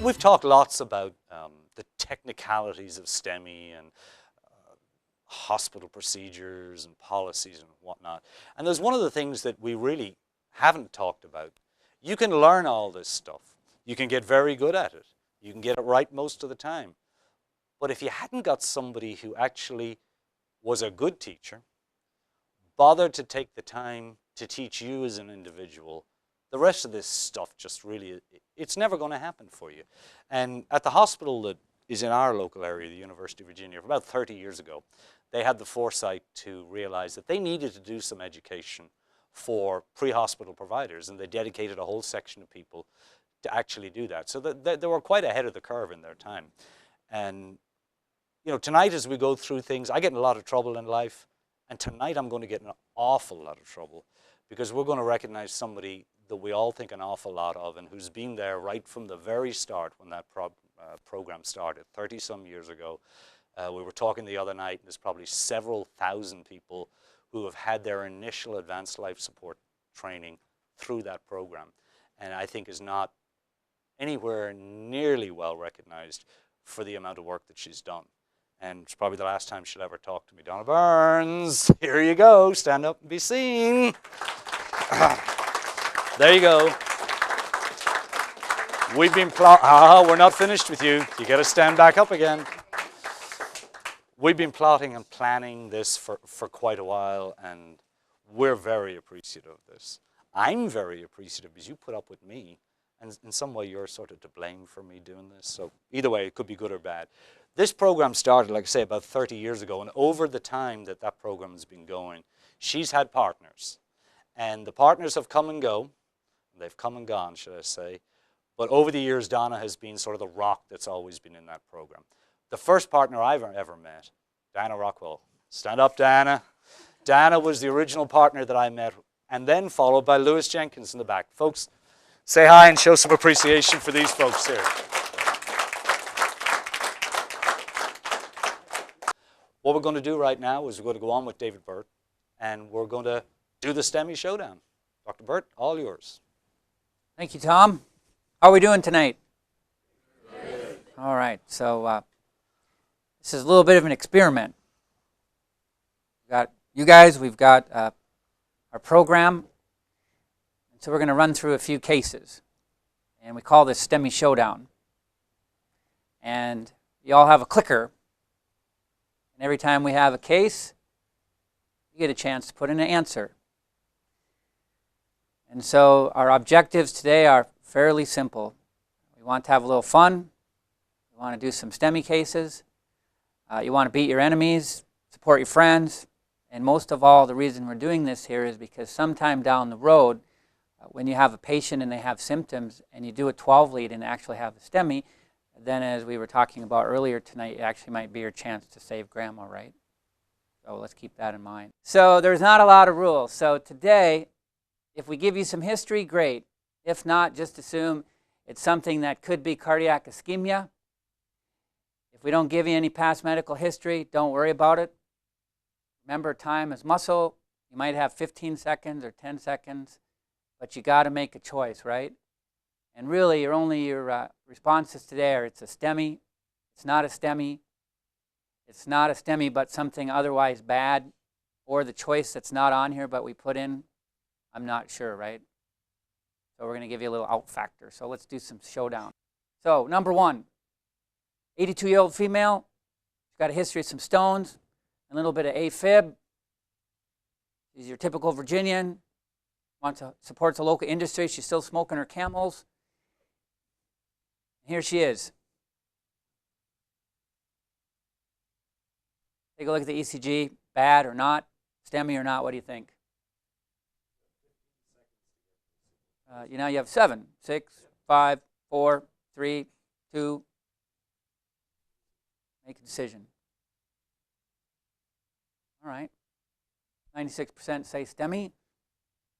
we've talked lots about the technicalities of STEMI and hospital procedures and policies and whatnot. And there's one of the things that we really haven't talked about. You can learn all this stuff. You can get very good at it. You can get it right most of the time. But if you hadn't got somebody who actually was a good teacher, bothered to take the time to teach you as an individual, the rest of this stuff just really, it's never going to happen for you. And at the hospital that is in our local area, the University of Virginia, about 30 years ago, they had the foresight to realize that they needed to do some education for pre-hospital providers, and they dedicated a whole section of people to actually do that. So they were quite ahead of the curve in their time. And you know, tonight as we go through things, I get in a lot of trouble in life, and tonight I'm going to get in an awful lot of trouble because we're going to recognize somebody that we all think an awful lot of and who's been there right from the very start when that program started 30-some years ago. We were talking the other night, and there's probably several thousand people who have had their initial advanced life support training through that program, and I think is not anywhere nearly well recognized for the amount of work that she's done. And it's probably the last time she'll ever talk to me. Donna Burns, here you go, stand up and be seen. There you go. We've been we're not finished with you. You got to stand back up again. We've been plotting and planning this for quite a while, and we're very appreciative of this. I'm very appreciative because you put up with me, and in some way you're sort of to blame for me doing this. So either way, it could be good or bad. This program started, like I say, about 30 years ago, and over the time that that program has been going, she's had partners. And the partners have come and go. They've come and gone, should I say. But over the years, Donna has been sort of the rock that's always been in that program. The first partner I've ever met, Dana Rockwell. Stand up, Dana. Dana was the original partner that I met, and then followed by Lewis Jenkins in the back. Folks, say hi and show some appreciation for these folks here. What we're going to do right now is we're going to go on with David Burt, and we're going to do the STEMI Showdown. Dr. Burt, all yours. Thank you, Tom. How are we doing tonight? Good. All right, so this is a little bit of an experiment. We've got you guys, we've got our program, and so we're going to run through a few cases, and we call this STEMI Showdown. And you all have a clicker, and every time we have a case, you get a chance to put in an answer. And so our objectives today are fairly simple. We want to have a little fun. We want to do some STEMI cases. You want to beat your enemies, support your friends, and most of all, the reason we're doing this here is because sometime down the road, when you have a patient and they have symptoms and you do a 12 lead and actually have a STEMI, then as we were talking about earlier tonight, it actually might be your chance to save grandma, right? So let's keep that in mind. So there's not a lot of rules. So today, if we give you some history, great. If not, just assume it's something that could be cardiac ischemia. If we don't give you any past medical history, don't worry about it. Remember, time is muscle. You might have 15 seconds or 10 seconds, but you got to make a choice, right? And really, your responses today are it's a STEMI, it's not a STEMI, it's not a STEMI but something otherwise bad, or the choice that's not on here but we put in, I'm not sure, right? So we're going to give you a little out factor. So let's do some showdown. So number one, 82-year-old female. She's got a history of some stones, a little bit of AFib. She's your typical Virginian. Supports a local industry. She's still smoking her Camels. Here she is. Take a look at the ECG. Bad or not? STEMI or not? What do you think? You have 7, 6, 5, 4, 3, 2. Make a decision. All right. 96% say STEMI.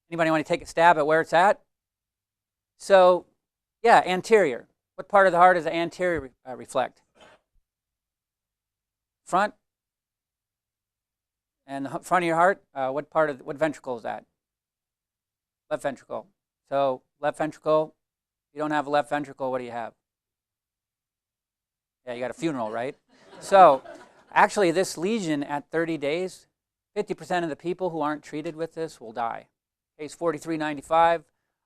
Anybody want to take a stab at where it's at? So, yeah, anterior. What part of the heart does the anterior reflect? Front. And the front of your heart, what ventricle is that? Left ventricle. So left ventricle, you don't have a left ventricle, what do you have? Yeah, you got a funeral, right? So actually this lesion at 30 days, 50% of the people who aren't treated with this will die. Case 4395,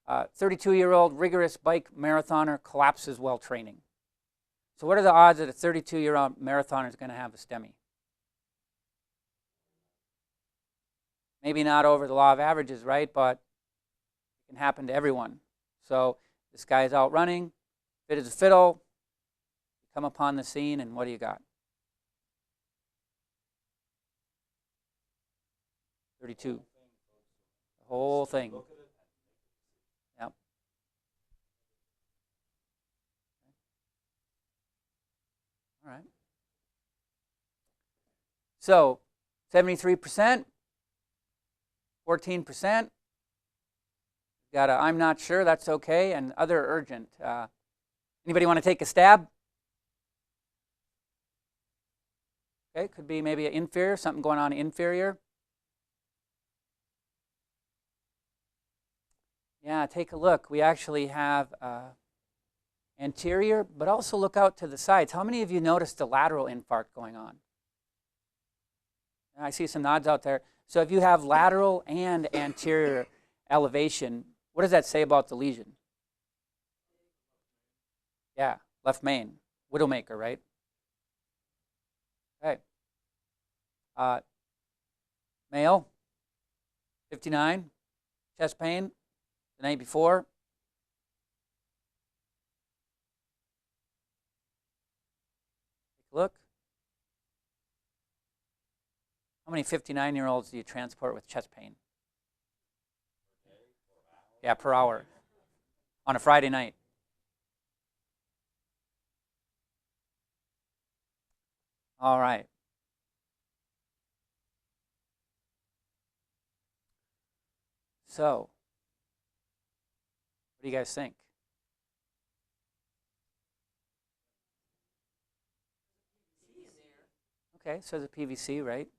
32-year-old rigorous bike marathoner collapses while training. So what are the odds that a 32-year-old marathoner is going to have a STEMI? Maybe not over the law of averages, right? But it can happen to everyone. So this guy's out running, fit as a fiddle, you come upon the scene, and what do you got? 32. The whole thing. Yep. All right. So 73%, 14%. Got a I'm not sure, that's okay, and other urgent. Anybody want to take a stab? Okay, could be maybe an inferior, something going on inferior. Yeah, take a look. We actually have anterior, but also look out to the sides. How many of you noticed a lateral infarct going on? I see some nods out there. So if you have lateral and anterior elevation, what does that say about the lesion? Yeah, left main, widowmaker, right? Okay. Male, 59, chest pain the night before. Take a look. How many 59-year-olds do you transport with chest pain? Yeah, per hour on a Friday night. All right. So, what do you guys think? Okay, so the PVC, right?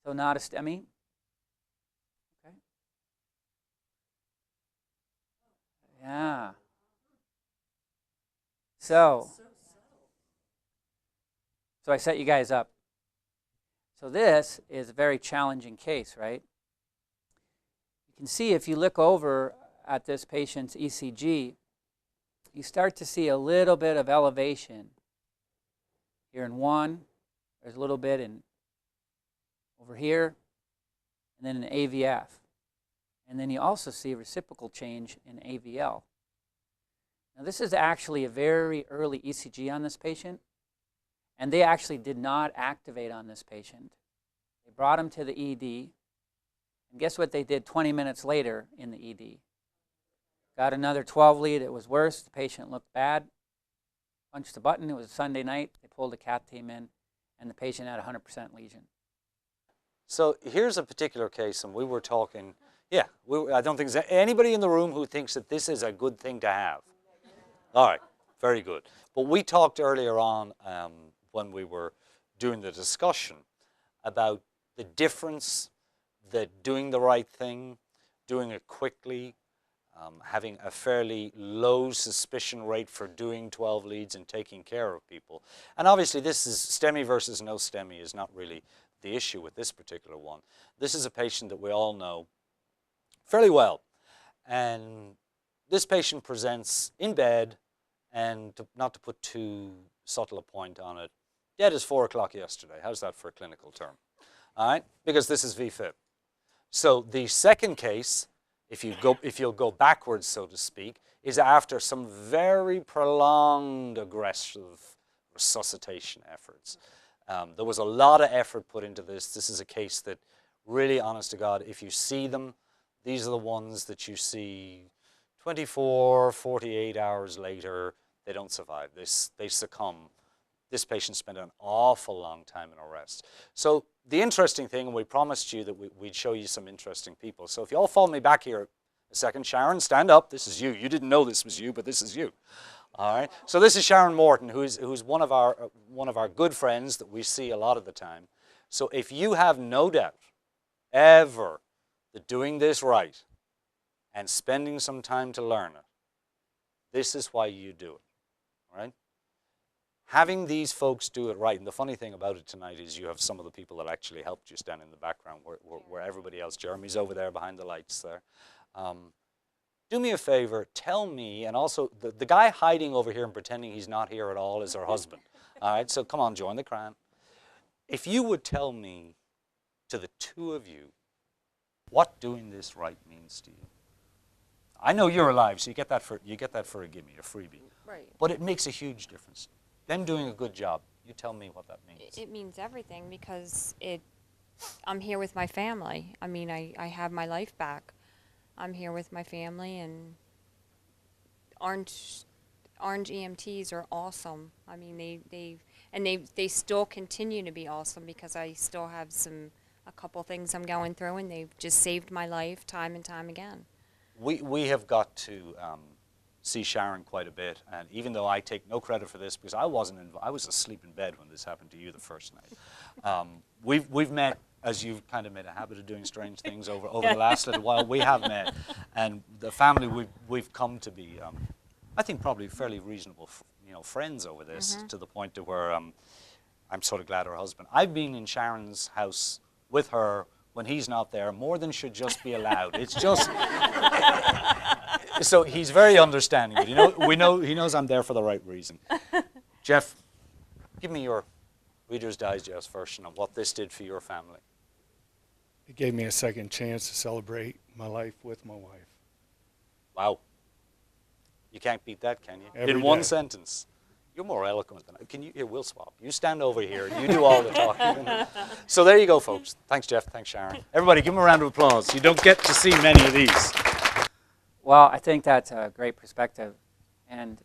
So not a STEMI. Okay. Yeah. So I set you guys up. So this is a very challenging case, right? You can see if you look over at this patient's ECG, you start to see a little bit of elevation here in one. There's a little bit in over here, and then an AVF. And then you also see a reciprocal change in AVL. Now this is actually a very early ECG on this patient, and they actually did not activate on this patient. They brought him to the ED, and guess what they did 20 minutes later in the ED? Got another 12 lead, it was worse, the patient looked bad, punched the button, it was a Sunday night, they pulled the cath team in, and the patient had 100% lesion. So here's a particular case, and we were talking, yeah, I don't think there's anybody in the room who thinks that this is a good thing to have. All right, very good. But we talked earlier on when we were doing the discussion about the difference that doing the right thing, doing it quickly, having a fairly low suspicion rate for doing 12 leads and taking care of people. And obviously this is STEMI versus no STEMI is not really the issue with this particular one. This is a patient that we all know fairly well. And this patient presents in bed, and not to put too subtle a point on it, dead as 4 o'clock yesterday. How's that for a clinical term? All right, because this is VFib. So the second case, if you'll go backwards, so to speak, is after some very prolonged aggressive resuscitation efforts. There was a lot of effort put into this. This is a case that really, honest to God, if you see them, these are the ones that you see 24, 48 hours later, they don't survive. They succumb. This patient spent an awful long time in arrest. So the interesting thing, and we promised you that we'd show you some interesting people. So if you all follow me back here a second, Sharon, stand up. This is you. You didn't know this was you, but this is you. All right. So this is Sharon Morton, who's one of our good friends that we see a lot of the time. So if you have no doubt ever that doing this right and spending some time to learn it, this is why you do it. All right. having these folks do it right, and the funny thing about it tonight is you have some of the people that actually helped you stand in the background where everybody else, Jeremy's over there behind the lights there. Do me a favor, tell me, and also the guy hiding over here and pretending he's not here at all is her husband. All right, so come on, join the crowd. If you would tell me, to the two of you, what doing this right means to you. I know you're alive, so you get that for a gimme, a freebie. Right. But it makes a huge difference. Them doing a good job. You tell me what that means. It means everything because I'm here with my family. I mean, I have my life back. I'm here with my family, and Orange EMTs are awesome. I mean, they still continue to be awesome because I still have a couple things I'm going through, and they've just saved my life time and time again. We have got to see Sharon quite a bit, and even though I take no credit for this because I was asleep in bed when this happened to you the first night. We've met, as you've kind of made a habit of doing strange things over the last little while. We have met, and the family we've come to be, I think, probably fairly reasonable, friends over this, to the point to where I'm sort of glad her husband. I've been in Sharon's house with her when he's not there more than should just be allowed. It's just. So he's very understanding, but he knows I'm there for the right reason. Jeff, give me your Reader's Digest version of what this did for your family. It gave me a second chance to celebrate my life with my wife. Wow. You can't beat that, can you? Every In one day. sentence. You're more eloquent than I. Can you? Here, we'll swap. You stand over here. You do all the talking. So there you go, folks. Thanks, Jeff. Thanks, Sharon. Everybody, give them a round of applause. You don't get to see many of these. Well, I think that's a great perspective. And,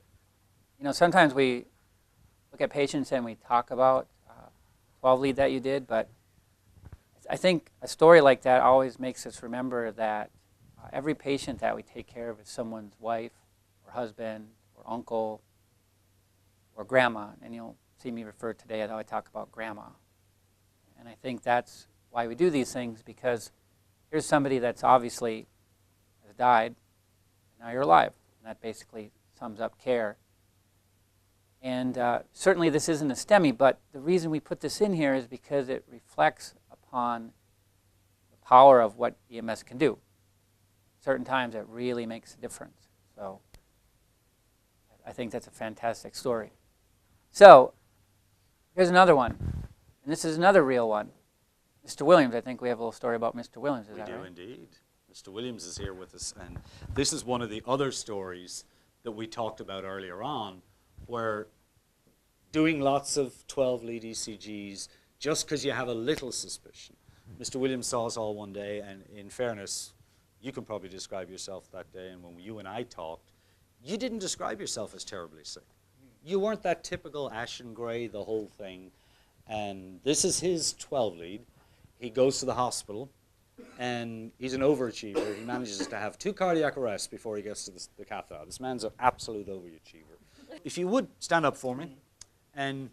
sometimes we look at patients and we talk about 12 lead that you did, but I think a story like that always makes us remember that every patient that we take care of is someone's wife or husband or uncle or grandma. And you'll see me refer today how I talk about grandma. And I think that's why we do these things, because here's somebody that's obviously has died. Now you're alive. And that basically sums up care. And certainly this isn't a STEMI, but the reason we put this in here is because it reflects upon the power of what EMS can do. Certain times it really makes a difference. So I think that's a fantastic story. So here's another one. And this is another real one. Mr. Williams, I think we have a little story about Mr. Williams. Is that right? We do indeed. Mr. Williams is here with us, and this is one of the other stories that we talked about earlier on, where doing lots of 12 lead ECGs just because you have a little suspicion. Mr. Williams saw us all one day, and in fairness, you can probably describe yourself that day, and when you and I talked, you didn't describe yourself as terribly sick. You weren't that typical ashen gray, the whole thing, and this is his 12 lead. He goes to the hospital, and he's an overachiever. He manages to have 2 cardiac arrests before he gets to the cath lab. This man's an absolute overachiever. If you would, stand up for me and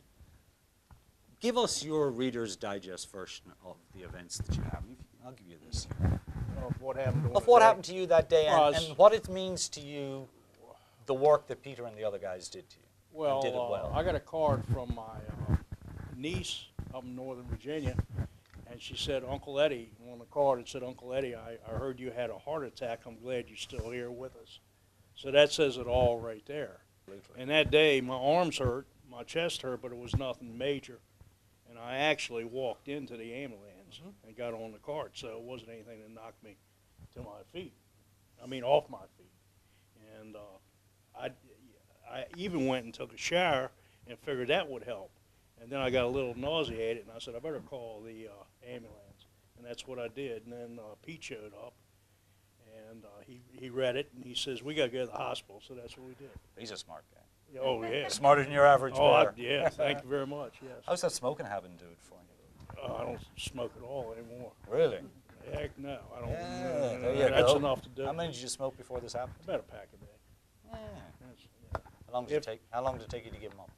give us your Reader's Digest version of the events that you have. I'll give you this. Of what happened Of what happened to you that day, Well, and what it means to you, the work that Peter and the other guys did to you. Well, did it well. I got a card from my niece up in Northern Virginia, and she said, Uncle Eddie, on the card it said, Uncle Eddie, I heard you had a heart attack. I'm glad you're still here with us. So that says it all right there. And that day, my arms hurt, my chest hurt, but it was nothing major. And I actually walked into the ambulance and got on the cart, so it wasn't anything that knocked me to my feet. I mean, off my feet. And I even went and took a shower and figured that would help. And then I got a little nauseated, and I said, I better call the ambulance. And that's what I did. And then Pete showed up, and he read it, and he says, we got to go to the hospital. So that's what we did. He's a smart guy. Oh, yeah. Smarter than your average bear. Yeah, thank you very much, yes. How's that smoking habit do it for you? I don't smoke at all anymore. Really? Heck no, I don't. Yeah, no, there you that's go. enough to do. How many did you smoke before this happened? About a pack a day. Yeah. That's, How long did it take? How long did it take you to give them up?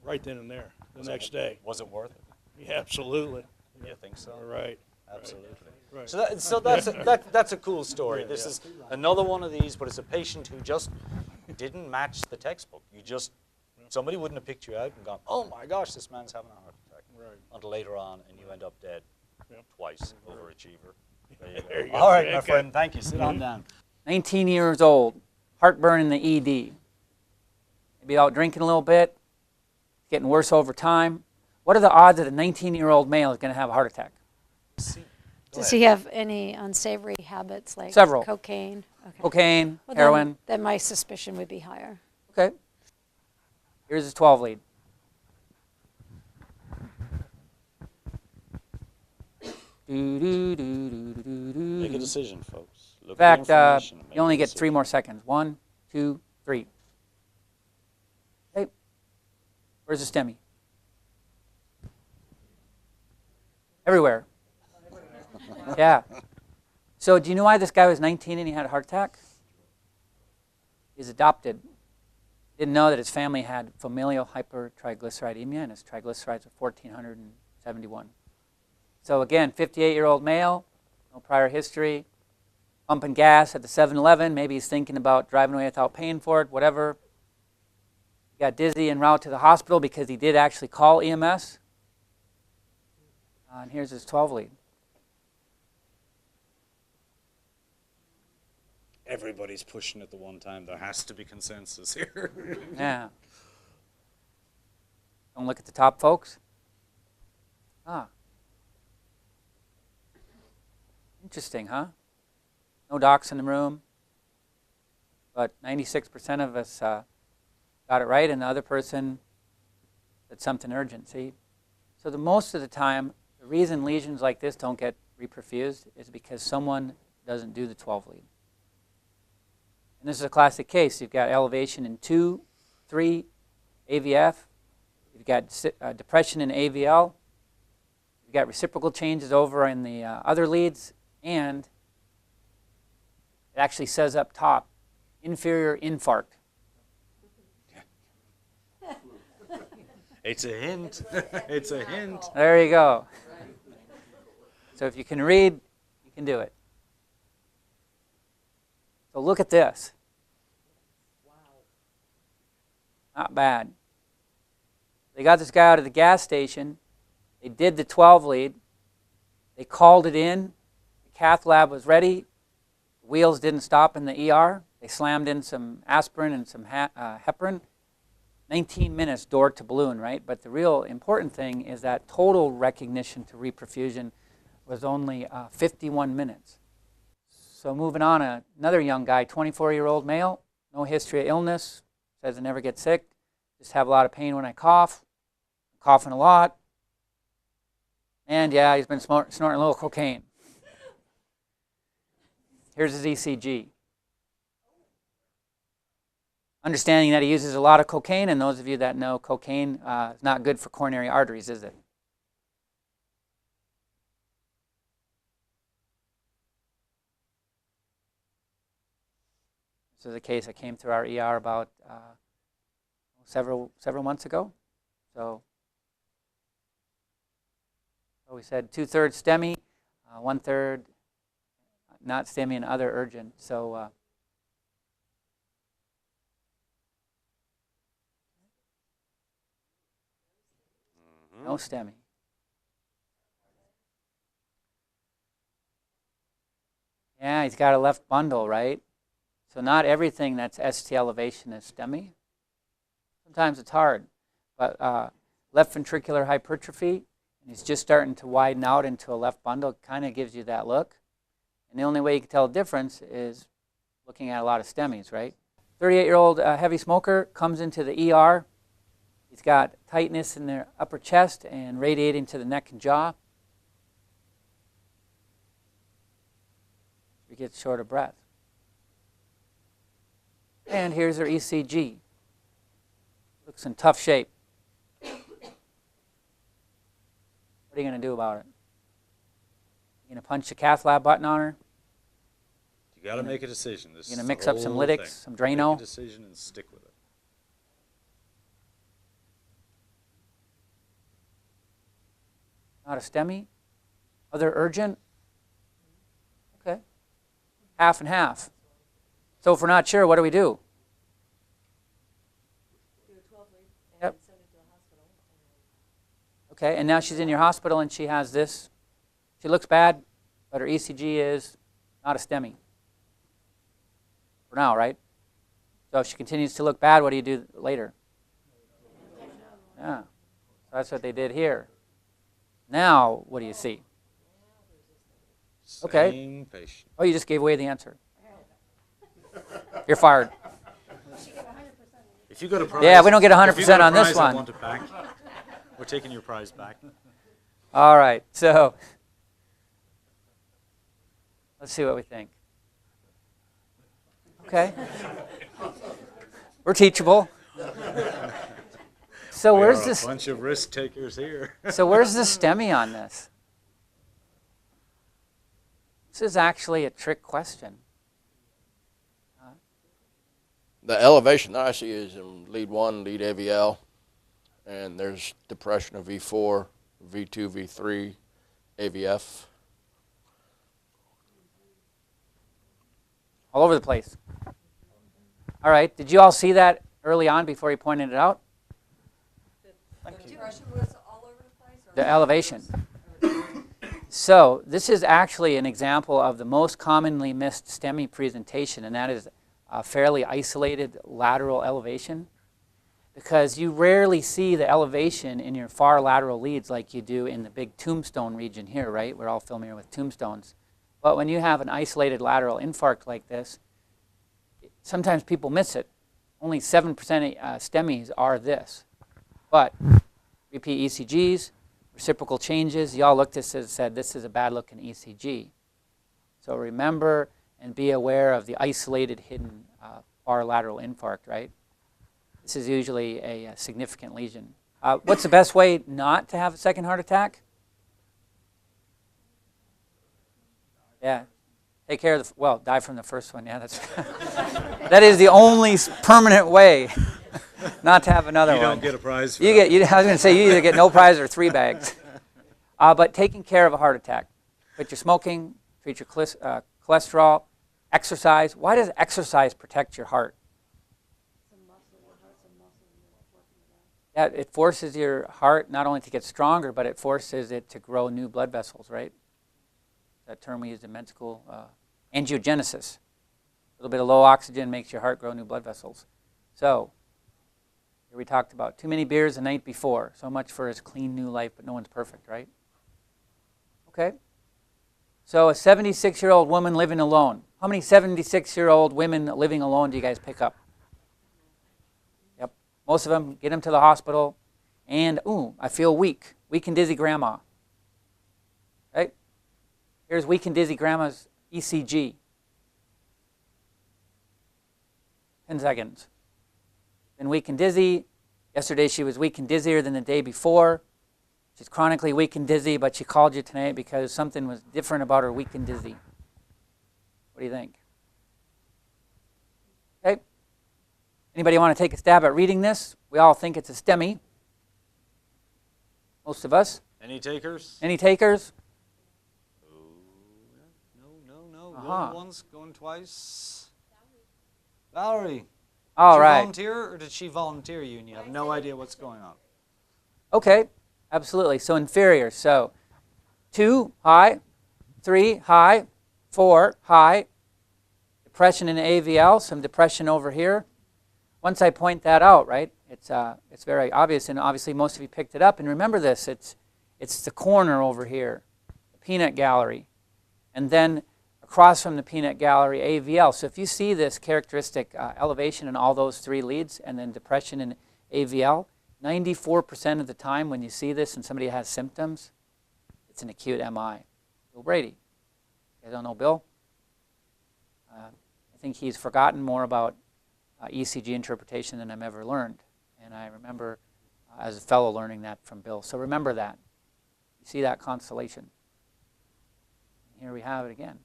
right then and there, the Was next it, day. Was it worth it? Yeah, absolutely. You think so? Right. Absolutely. Right. So that's a cool story. This is another one of these, but it's a patient who just didn't match the textbook. You just Somebody wouldn't have picked you out and gone, oh my gosh, this man's having a heart attack. Right. Until later on, and you end up dead. Yep. Twice, overachiever. There you go. All right, my Okay. friend, thank you. Sit on down. 19 years old, heartburn in the ED. Maybe out drinking a little bit, getting worse over time. What are the odds that a 19-year-old male is going to have a heart attack? Does he have any unsavory habits like Several. cocaine? Okay. Cocaine, Well, heroin. Then my suspicion would be higher. Okay. Here's his 12 lead. Make a decision, folks. In Look at fact, the information and make you only a get 3 decision. more seconds. 1, 2, 3. Okay. Where's the STEMI? Everywhere. Yeah. So do you know why this guy was 19 and he had a heart attack? He's adopted. Didn't know that his family had familial hypertriglyceridemia and his triglycerides were 1,471. So again, 58-year-old male, no prior history, pumping gas at the 7-Eleven. Maybe he's thinking about driving away without paying for it, whatever. He got dizzy en route to the hospital because he did actually call EMS. And here's his 12 lead. Everybody's pushing at the one time. There has to be consensus here. Yeah. Don't look at the top, folks. Ah. Interesting, huh? No docs in the room. But 96% of us got it right, and the other person said something urgent. See? So most of the time, the reason lesions like this don't get reperfused is because someone doesn't do the 12 lead. And this is a classic case. You've got elevation in 2, 3, AVF. You've got depression in AVL. You've got reciprocal changes over in the other leads. And it actually says up top, inferior infarct. It's a hint. It's a hint. There you go. So if you can read, you can do it. So look at this. Wow. Not bad. They got this guy out of the gas station. They did the 12 lead. They called it in. The cath lab was ready. The wheels didn't stop in the ER. They slammed in some aspirin and some heparin. 19 minutes door to balloon, right? But the real important thing is that total recognition to reperfusion was only 51 minutes. So moving on, another young guy, 24-year-old male, no history of illness, says I never get sick, just have a lot of pain when I cough, I'm coughing a lot, and yeah, he's been snorting a little cocaine. Here's his ECG. Understanding that he uses a lot of cocaine, and those of you that know cocaine is not good for coronary arteries, is it? This is a case that came through our ER about several months ago. So we said 2/3 STEMI, 1/3 not STEMI and other urgent. So no STEMI. Yeah, he's got a left bundle, right? So not everything that's ST elevation is STEMI. Sometimes it's hard. But left ventricular hypertrophy, and he's just starting to widen out into a left bundle, kind of gives you that look. And the only way you can tell the difference is looking at a lot of STEMIs, right? 38-year-old heavy smoker comes into the ER. He's got tightness in the upper chest and radiating to the neck and jaw. He gets short of breath. And here's her ECG. Looks in tough shape. What are you going to do about it? You going to punch the cath lab button on her? You got to make a decision. You going to mix up some lytics, some Drano? Make a decision and stick with it. Not a STEMI? Other urgent? Okay. Half and half. So if we're not sure, what do we do? Yep. Okay, and now she's in your hospital and she has this. She looks bad, but her ECG is not a STEMI. For now, right? So if she continues to look bad, what do you do later? Yeah, so that's what they did here. Now, what do you see? Okay. Same patient. Oh, you just gave away the answer. You're fired. If you got a prize, Yeah, we don't get 100% if you got a on this prize, I one. want it back. We're taking your prize back. All right, so let's see what we think. Okay. We're teachable. So We where's are this? a bunch of risk takers here. So where's the STEMI on this? This is actually a trick question. The elevation that I see is in lead 1, lead AVL, and there's depression of V4, V2, V3, AVF. All over the place. All right, did you all see that early on before he pointed it out? The elevation. So this is actually an example of the most commonly missed STEMI presentation, and that is a fairly isolated lateral elevation, because you rarely see the elevation in your far lateral leads like you do in the big tombstone region here, right? We're all familiar with tombstones. But when you have an isolated lateral infarct like this, sometimes people miss it. Only 7% of STEMIs are this. But repeat ECGs, reciprocal changes, y'all looked at this and said this is a bad looking ECG. So remember and be aware of the isolated hidden far lateral infarct, right? This is usually a significant lesion. What's the best way not to have a second heart attack? Yeah, take care of the, well, die from the first one. Yeah, that's, that is the only permanent way not to have another one. You don't get a prize for You that. get, I was going to say, you either get no prize or 3 bags. But taking care of a heart attack. Quit your smoking, treat your cholesterol, exercise. Why does exercise protect your heart? Yeah, it forces your heart not only to get stronger, but it forces it to grow new blood vessels, right? That term we used in med school, angiogenesis. A little bit of low oxygen makes your heart grow new blood vessels. So, here we talked about too many beers the night before. So much for his clean new life, but no one's perfect, right? Okay. So a 76-year-old woman living alone. How many 76-year-old women living alone do you guys pick up? Yep. Most of them get them to the hospital, and ooh, I feel weak. Weak and dizzy grandma. Right? Here's weak and dizzy grandma's ECG. 10 seconds. Been weak and dizzy. Yesterday she was weak and dizzier than the day before. She's chronically weak and dizzy, but she called you tonight because something was different about her weak and dizzy. What do you think? Okay. Anybody want to take a stab at reading this? We all think it's a STEMI. Most of us. Any takers? Any takers? No. Uh-huh. Going once, going twice. Valerie. All did you right. volunteer, or did she volunteer you and you have no idea what's going on? Okay, absolutely. So inferior. So 2, high, 3, high, 4, high. Depression in AVL, some depression over here. Once I point that out, right, it's very obvious, and obviously most of you picked it up. And remember this, it's the corner over here, the peanut gallery. And then across from the peanut gallery, AVL. So if you see this characteristic elevation in all those 3 leads and then depression in AVL, 94% of the time when you see this and somebody has symptoms, it's an acute MI. Bill Brady. You guys don't know Bill? I think he's forgotten more about ECG interpretation than I've ever learned. And I remember as a fellow learning that from Bill. So remember that. You see that constellation. Here we have it again.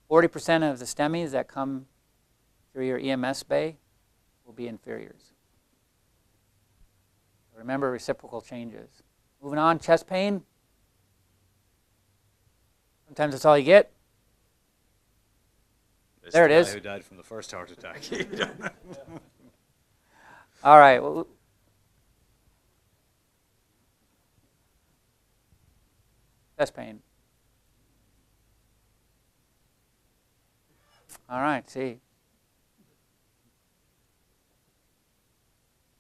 40% of the STEMIs that come through your EMS bay will be inferiors. Remember reciprocal changes. Moving on, chest pain. Sometimes that's all you get. It's There the it guy is. who died from the first heart attack. All right. Well, chest pain. All right. See.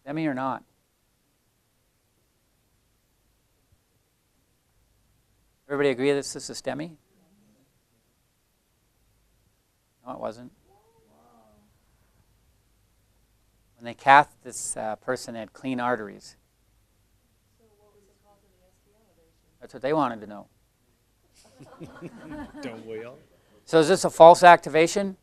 STEMI or not? Everybody agree this is a STEMI? No, it wasn't. When they cathed this person had clean arteries. That's what they wanted to know. Don't we all? So is this a false activation?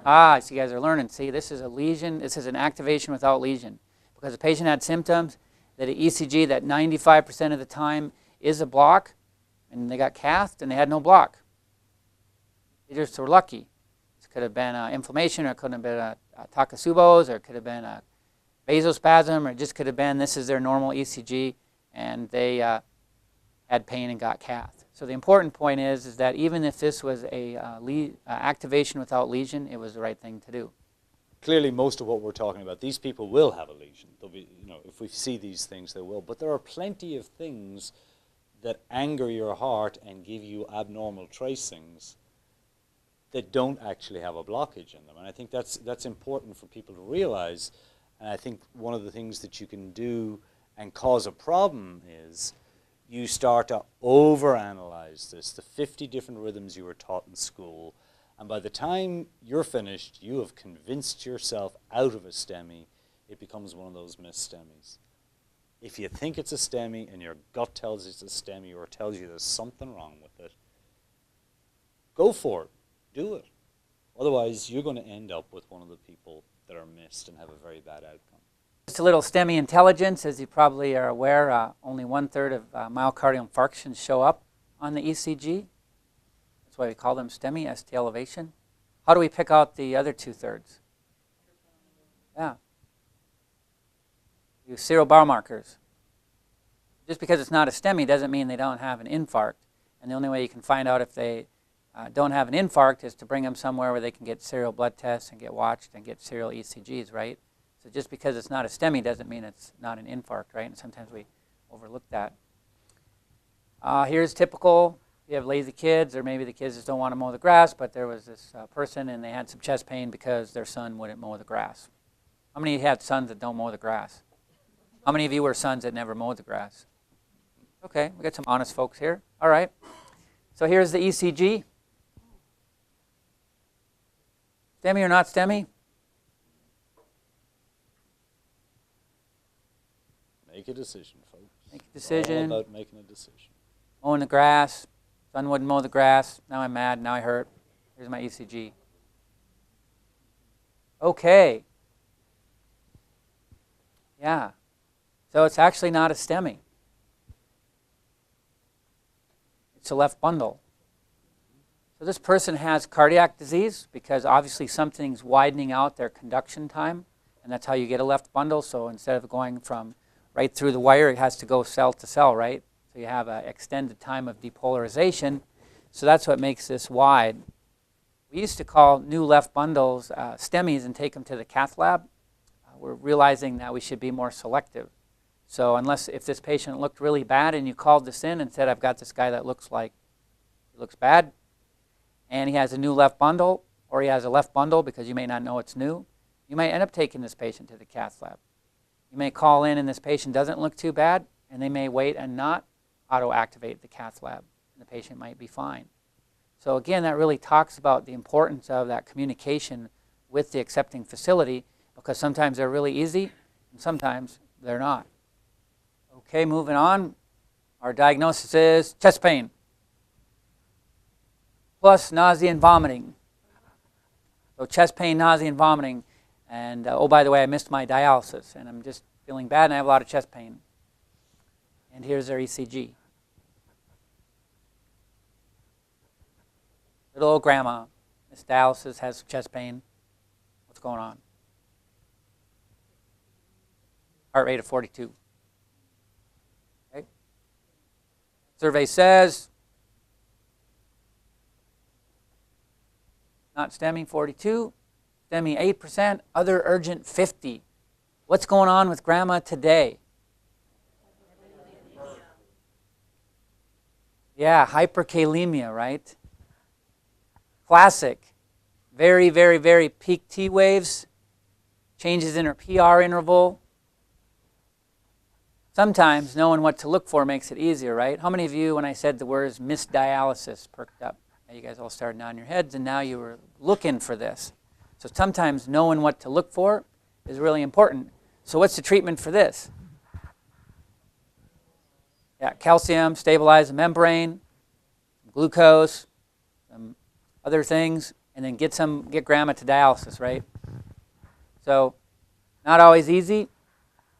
Ah, so you guys are learning. See, this is a lesion. This is an activation without lesion. Because the patient had symptoms that an ECG that 95% of the time is a block, and they got cathed and they had no block. They just were lucky. This could have been inflammation, or it could have been a Takotsubo's, or it could have been a vasospasm, or it just could have been this is their normal ECG, and they had pain and got cathed. So the important point is that even if this was a activation without lesion, it was the right thing to do. Clearly, most of what we're talking about, these people will have a lesion. They'll be, if we see these things, they will. But there are plenty of things that anger your heart and give you abnormal tracings that don't actually have a blockage in them. And I think that's important for people to realize. And I think one of the things that you can do and cause a problem is you start to overanalyze this, the 50 different rhythms you were taught in school, and by the time you're finished, you have convinced yourself out of a STEMI, it becomes one of those missed STEMIs. If you think it's a STEMI and your gut tells you it's a STEMI or tells you there's something wrong with it, go for it. Do it. Otherwise, you're going to end up with one of the people that are missed and have a very bad outcome. Just a little STEMI intelligence. As you probably are aware, only 1/3 of myocardial infarctions show up on the ECG. That's why we call them STEMI, ST elevation. How do we pick out the other 2/3? Yeah. Use serial biomarkers. Just because it's not a STEMI doesn't mean they don't have an infarct. And the only way you can find out if they don't have an infarct is to bring them somewhere where they can get serial blood tests and get watched and get serial ECGs, right? So just because it's not a STEMI doesn't mean it's not an infarct, right? And sometimes we overlook that. Here's typical. You have lazy kids, or maybe the kids just don't want to mow the grass, but there was this person and they had some chest pain because their son wouldn't mow the grass. How many of you had sons that don't mow the grass? How many of you were sons that never mowed the grass? Okay, we got some honest folks here. All right. So here's the ECG. STEMI or not STEMI? Make a decision, folks. Make a decision. All about making a decision. Mowing the grass. Son wouldn't mow the grass. Now I'm mad. Now I hurt. Here's my ECG. Okay. Yeah. So it's actually not a STEMI. It's a left bundle. So this person has cardiac disease because obviously something's widening out their conduction time, and that's how you get a left bundle. So instead of going from right through the wire, it has to go cell to cell, right? So you have an extended time of depolarization. So that's what makes this wide. We used to call new left bundles STEMIs and take them to the cath lab. We're realizing that we should be more selective. So if this patient looked really bad and you called this in and said, I've got this guy that looks bad, and he has a new left bundle, or he has a left bundle because you may not know it's new, you might end up taking this patient to the cath lab. You may call in and this patient doesn't look too bad, and they may wait and not auto-activate the cath lab, and the patient might be fine. So again, that really talks about the importance of that communication with the accepting facility, because sometimes they're really easy, and sometimes they're not. Okay, moving on. Our diagnosis is chest pain, plus nausea and vomiting. So chest pain, nausea, and vomiting. And oh, by the way, I missed my dialysis, and I'm just feeling bad, and I have a lot of chest pain. And here's their ECG. Little old grandma, Miss Dialysis, has chest pain. What's going on? Heart rate of 42. Okay. Survey says not STEMI 42, STEMI 8%, other urgent 50. What's going on with grandma today? Yeah, hyperkalemia, right? Classic. Very, very, very peak T waves, changes in her PR interval. Sometimes knowing what to look for makes it easier, right? How many of you, when I said the words missed dialysis, perked up? You guys all started nodding your heads, and now you were looking for this. So sometimes knowing what to look for is really important. So what's the treatment for this? Yeah, calcium, stabilize the membrane, glucose, some other things, and then get grandma to dialysis, right? So not always easy.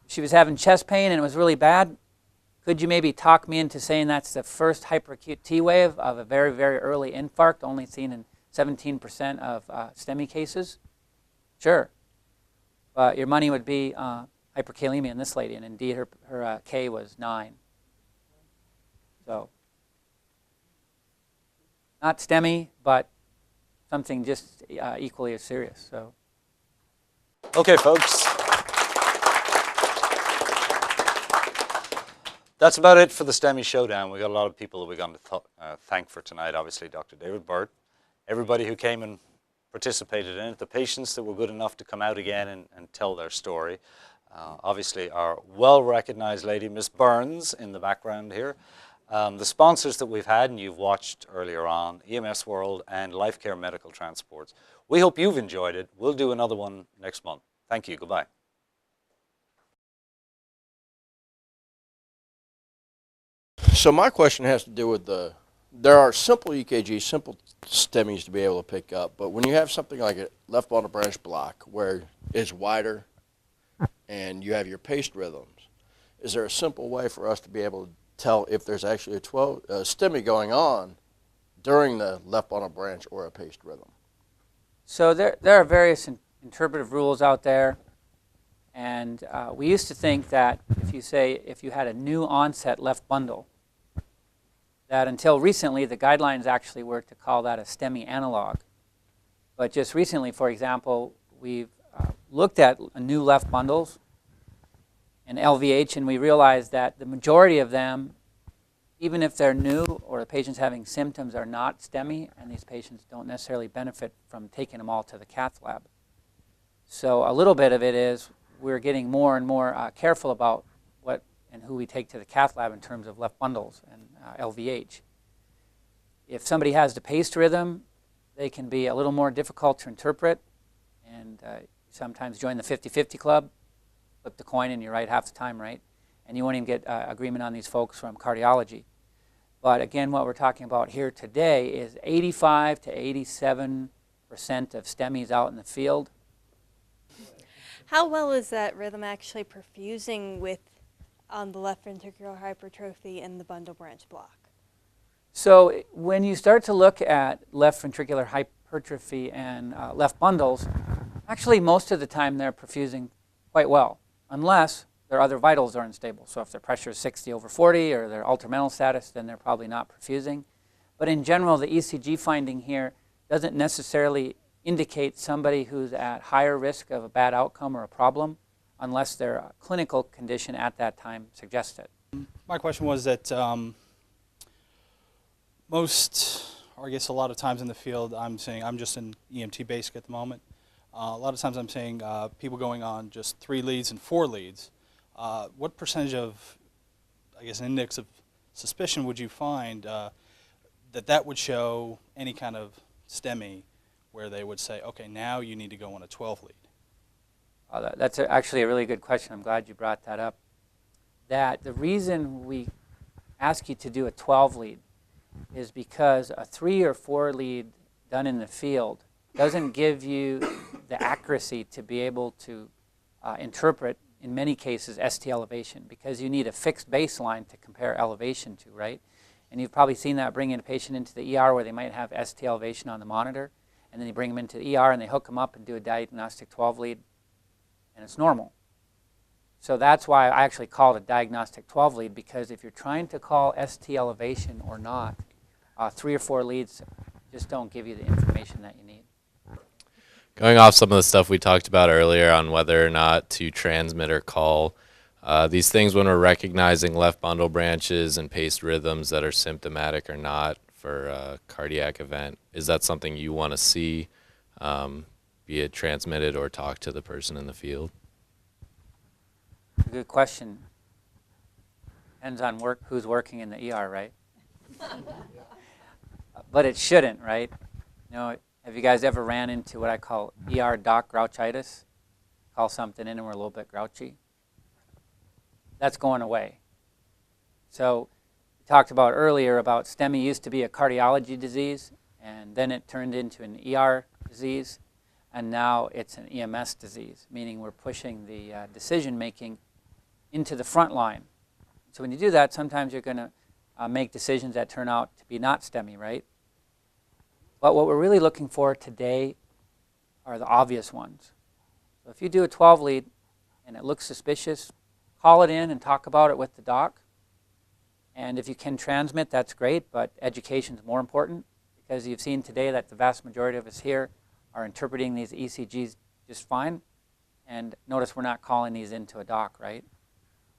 She was having chest pain and it was really bad. Could you maybe talk me into saying that's the first hyperacute T wave of a very, very early infarct, only seen in 17% of STEMI cases? Sure. But your money would be hyperkalemia in this lady, and indeed her K was 9. So not STEMI, but something just equally as serious. So. Okay, folks. That's about it for the STEMI Showdown. We got a lot of people that we're going to thank for tonight. Obviously, Dr. David Burt, everybody who came and participated in it, the patients that were good enough to come out again and tell their story. Obviously, our well-recognized lady, Miss Burns, in the background here. The sponsors that we've had and you've watched earlier on, EMS World and Life Care Medical Transports. We hope you've enjoyed it. We'll do another one next month. Thank you. Goodbye. So my question has to do with there are simple EKGs, simple STEMIs to be able to pick up, but when you have something like a left bundle branch block where it's wider and you have your paced rhythms, is there a simple way for us to be able to tell if there's actually a STEMI going on during the left bundle branch or a paced rhythm? So there are various interpretive rules out there, and we used to think that if you had a new onset left bundle, that until recently the guidelines actually were to call that a STEMI analog. But just recently, for example, we've looked at new left bundles and LVH, and we realized that the majority of them, even if they're new or the patient's having symptoms, are not STEMI, and these patients don't necessarily benefit from taking them all to the cath lab. So a little bit of it is we're getting more and more careful about what and who we take to the cath lab in terms of left bundles and LVH. If somebody has the paced rhythm, they can be a little more difficult to interpret, and sometimes join the 50-50 club, flip the coin and you're right half the time, right? And you won't even get agreement on these folks from cardiology. But again, what we're talking about here today is 85 to 87% of STEMIs out in the field. How well is that rhythm actually perfusing with the left ventricular hypertrophy and the bundle branch block? So when you start to look at left ventricular hypertrophy and left bundles, actually most of the time they're perfusing quite well, unless their other vitals are unstable. So if their pressure is 60/40 or their ultramental status, then they're probably not perfusing. But in general, the ECG finding here doesn't necessarily indicate somebody who's at higher risk of a bad outcome or a problem, unless their clinical condition at that time suggests it. My question was that or I guess a lot of times in the field, I'm just in EMT basic at the moment. A lot of times I'm seeing people going on just 3 leads and 4 leads. What percentage of, I guess, index of suspicion would you find that would show any kind of STEMI where they would say, okay, now you need to go on a 12 lead? That's actually a really good question. I'm glad you brought that up. That the reason we ask you to do a 12 lead is because a 3 or 4 lead done in the field doesn't give you the accuracy to be able to interpret, in many cases, ST elevation, because you need a fixed baseline to compare elevation to, right? And you've probably seen that bringing a patient into the ER where they might have ST elevation on the monitor, and then you bring them into the ER and they hook them up and do a diagnostic 12 lead, and it's normal. So that's why I actually call it a diagnostic 12 lead, because if you're trying to call ST elevation or not, 3 or 4 leads just don't give you the information that you need. Going off some of the stuff we talked about earlier on whether or not to transmit or call, these things when we're recognizing left bundle branches and paced rhythms that are symptomatic or not for a cardiac event, is that something you want to see, be it transmitted or talk to the person in the field? Good question. Depends on who's working in the ER, right? But it shouldn't, right? You know, have you guys ever ran into what I call ER doc grouchitis? Call something in and we're a little bit grouchy. That's going away. So we talked about earlier about STEMI used to be a cardiology disease, and then it turned into an ER disease, and now it's an EMS disease, meaning we're pushing the decision making into the front line. So when you do that, sometimes you're going to make decisions that turn out to be not STEMI, right? But what we're really looking for today are the obvious ones. So if you do a 12 lead and it looks suspicious, call it in and talk about it with the doc. And if you can transmit, that's great, but education is more important, because you've seen today that the vast majority of us here are interpreting these ECGs just fine. And notice we're not calling these into a doc, right?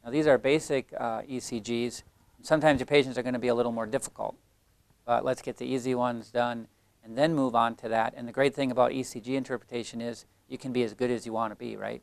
Now these are basic ECGs. Sometimes your patients are going to be a little more difficult, but let's get the easy ones done and then move on to that. And the great thing about ECG interpretation is you can be as good as you want to be, right?